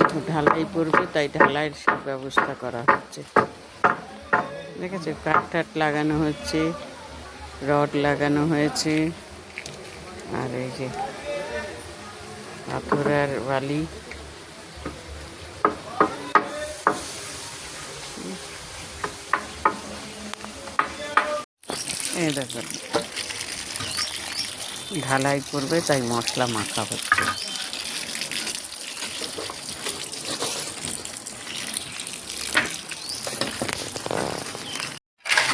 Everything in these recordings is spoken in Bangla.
দেখো ঢালাই পড়বে, তাই ঢালাইয়ের সব ব্যবস্থা করা হচ্ছে। দেখেছো, কাঠ টাট লাগানো হচ্ছে, রড লাগানো হয়েছে, আর এই যে পাথর আর বালি। এই দেখো ঢালাই করবে, তাই মশলা মাখা হচ্ছে।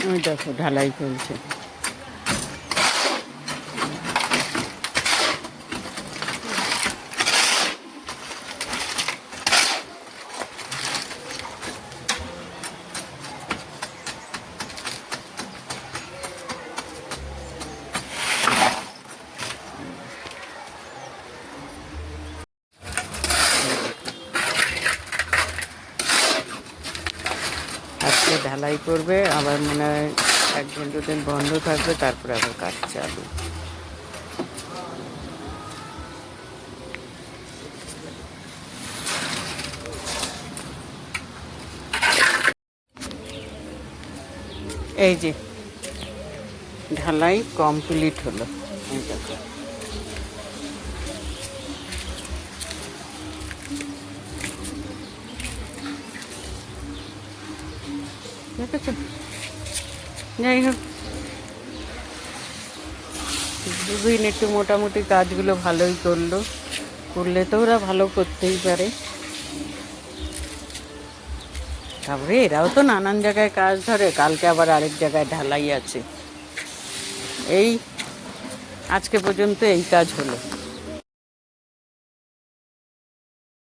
ওই দেখো ঢালাই চলছে। আজকে ঢালাই করবে, আবার মনে হয় 1-2 দিন বন্ধ থাকবে, তারপরে আবার কাজ চালু। এই যে ঢালাই কমপ্লিট হলো। এই দেখো দেখেছো। যাই হোক, দুদিন একটু মোটামুটি কাজগুলো ভালোই করলে তো ওরা ভালো করতেই পারে। তারপরে এরাও তো নানান জায়গায় কাজ ধরে, কালকে আবার আরেক জায়গায় ঢালাই আছে। এই আজকে পর্যন্ত এই কাজ হলো।